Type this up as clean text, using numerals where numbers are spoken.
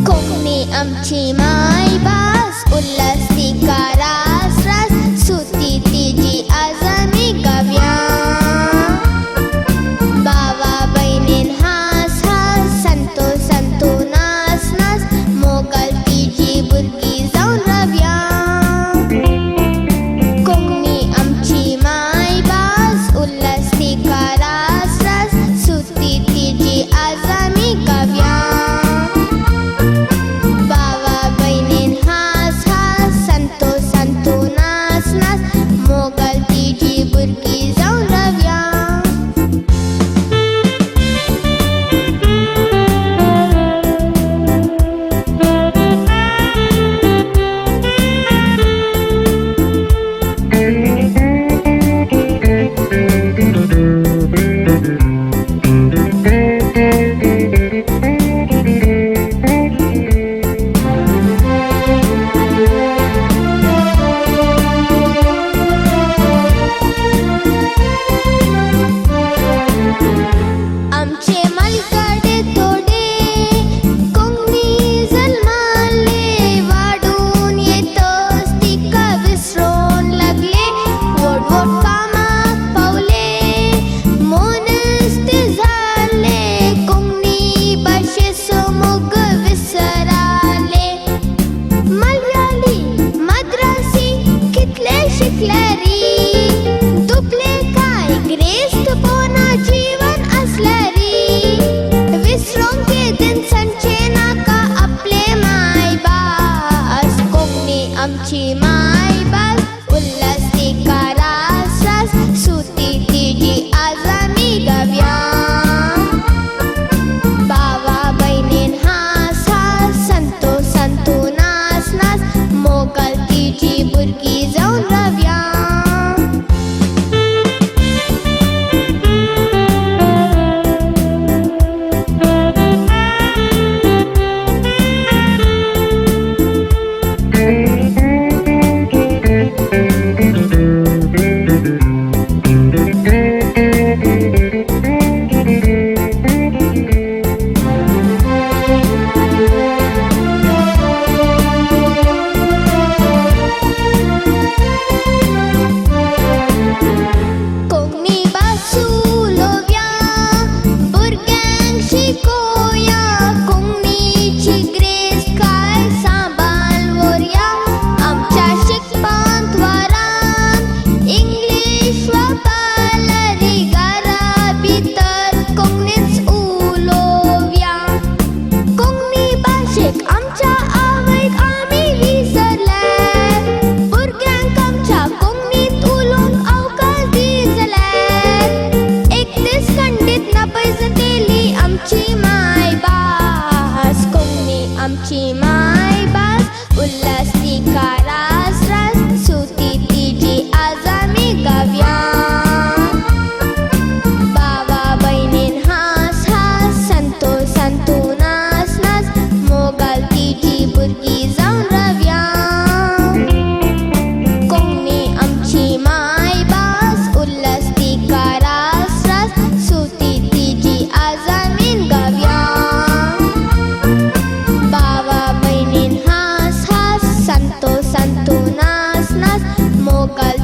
कोकणी आमची मायभास उल्हासती का रास रास सुती तिची आज आम्ही गाव्या बावा बहिणीन हास हास संतो संतो नास नास मोगल तिची बुरकी जाऊन रव्या कोकणी आमची मायभास उल्हासती का रास रास सुती तिची आज आम्ही गाव्या मोगल तिची बुरकी जाऊन रव्या आमचे मलकडे थोडे कोकणी जन्माले वाढून येतच तिका विसरून लागले वोट वोट कामाक पावले मोनच ते झाले कोकणी भाषेचो मोग विसराले मल्याळी मद्रासी कितले शिकले री दुपले काय ग्रेस्त पोना जीवन असलरी विसरूंक दिन संचे नाका आपले मायभास कोकणी आमची मायभास उल्हासती का रास रास सुती तिची आज आम्ही गाव्या बावा बहिणीन हास हास संतो संतो नास नास मोगल तिची बुरकी जाऊन रव्या कोकणी भास उलोवया भुरग्यांक शिकोवया कोकणीची ग्रेस काय सांबाळ व्हरया आमच्या शिकपांत वरान इंग्लीश वापरल्यारी घरा भितर कोंकणीच उलोवया कोकणी भाशेक आमच्या आवयक आमी विसरले भुरग्यांक आमच्या कोंकणीत उलोवंक अवकाश दी जाल्यार एक दीस खंडीत नापैस केली आमची मायभास कोकणी आमची मायभास उल्हासती का रास रास सुती तिची आज आम्ही गाव्या बावा बहिणीन हास हास संतो संतो नास नास मोगल तिची बुरकी जाऊन रव्या कोकणी आमची मायभास उल्हासती का रास रास सुती तिची आज आम्ही गाव्या बावा बहिणीन हास हास संतो संतो नास नास मोगल